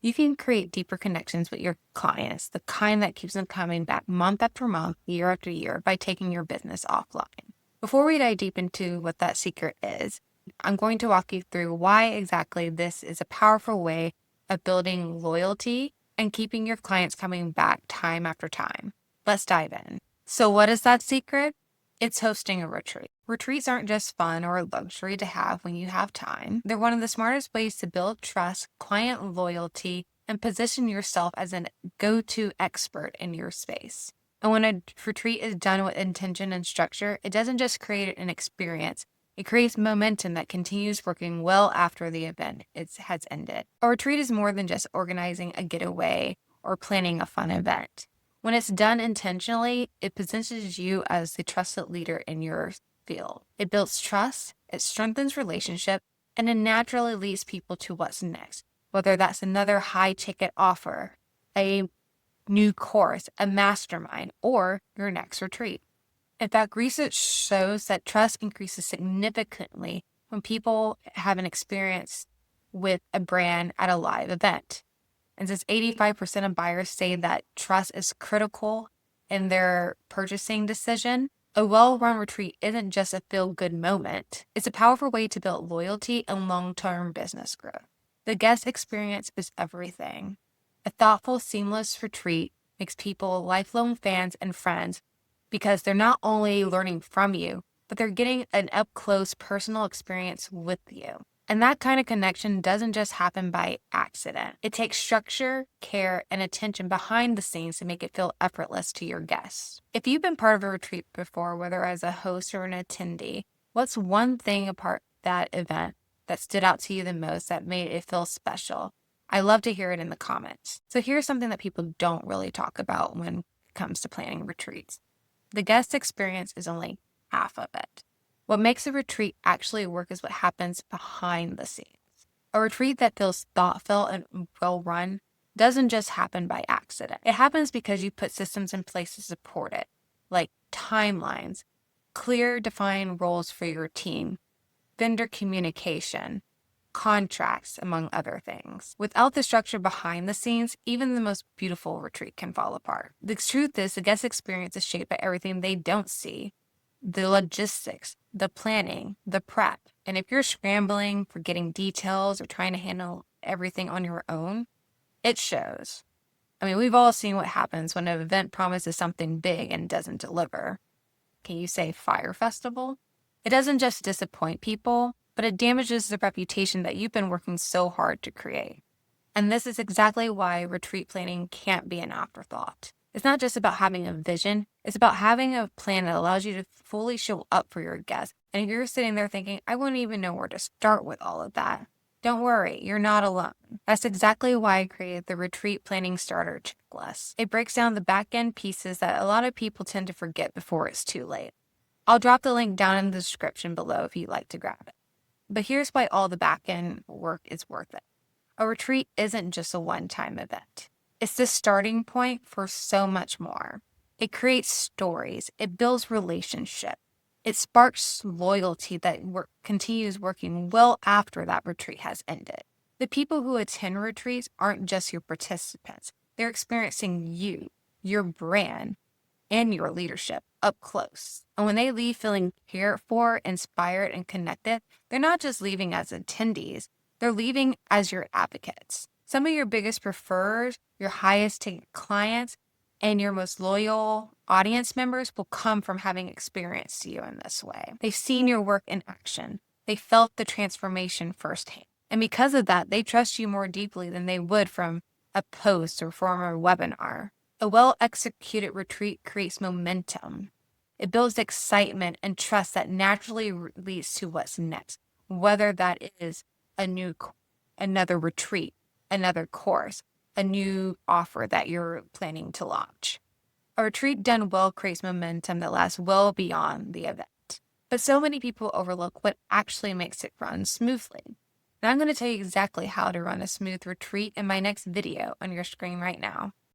You can create deeper connections with your clients, the kind that keeps them coming back month after month, year after year, by taking your business offline. Before we dive deep into what that secret is, I'm going to walk you through why exactly this is a powerful way of building loyalty and keeping your clients coming back time after time. Let's dive in. So what is that secret? It's hosting a retreat. Retreats aren't just fun or a luxury to have when you have time. They're one of the smartest ways to build trust, client loyalty, and position yourself as a go-to expert in your space. And when a retreat is done with intention and structure, it doesn't just create an experience. It creates momentum that continues working well after the event has ended. A retreat is more than just organizing a getaway or planning a fun event. When it's done intentionally, it positions you as the trusted leader in your field. It builds trust, it strengthens relationship, and it naturally leads people to what's next, whether that's another high-ticket offer, a new course, a mastermind, or your next retreat. In fact, research shows that trust increases significantly when people have an experience with a brand at a live event. And since 85% of buyers say that trust is critical in their purchasing decision, a well-run retreat isn't just a feel-good moment. It's a powerful way to build loyalty and long-term business growth. The guest experience is everything. A thoughtful, seamless retreat makes people lifelong fans and friends because they're not only learning from you, but they're getting an up-close personal experience with you. And that kind of connection doesn't just happen by accident. It takes structure, care, and attention behind the scenes to make it feel effortless to your guests. If you've been part of a retreat before, whether as a host or an attendee, what's one thing about that event that stood out to you the most that made it feel special? I love to hear it in the comments. So here's something that people don't really talk about when it comes to planning retreats. The guest experience is only half of it. What makes a retreat actually work is what happens behind the scenes. A retreat that feels thoughtful and well-run doesn't just happen by accident. It happens because you put systems in place to support it, like timelines, clear defined roles for your team, vendor communication, contracts, among other things. Without the structure behind the scenes, even the most beautiful retreat can fall apart. The truth is, the guest experience is shaped by everything they don't see. The logistics, the planning, the prep. And if you're scrambling, forgetting details, or trying to handle everything on your own, it shows. I mean, we've all seen what happens when an event promises something big and doesn't deliver. Can you say Fire Festival? It doesn't just disappoint people, but it damages the reputation that you've been working so hard to create. And this is exactly why retreat planning can't be an afterthought. It's not just about having a vision, it's about having a plan that allows you to fully show up for your guests. And if you're sitting there thinking, I wouldn't even know where to start with all of that, don't worry, you're not alone. That's exactly why I created the Retreat Planning Starter Checklist. It breaks down the back-end pieces that a lot of people tend to forget before it's too late. I'll drop the link down in the description below if you'd like to grab it. But here's why all the back-end work is worth it. A retreat isn't just a one-time event. It's the starting point for so much more. It creates stories. It builds relationship. It sparks loyalty that continues working well after that retreat has ended. The people who attend retreats aren't just your participants. They're experiencing you, your brand, and your leadership up close. And when they leave feeling cared for, inspired, and connected, they're not just leaving as attendees. They're leaving as your advocates. Some of your biggest preferred, your highest ticket clients, and your most loyal audience members will come from having experienced you in this way. They've seen your work in action. They felt the transformation firsthand. And because of that, they trust you more deeply than they would from a post or from a webinar. A well-executed retreat creates momentum. It builds excitement and trust that naturally leads to what's next, whether that is another retreat, another course, a new offer that you're planning to launch. A retreat done well creates momentum that lasts well beyond the event. But so many people overlook what actually makes it run smoothly. And I'm going to tell you exactly how to run a smooth retreat in my next video on your screen right now.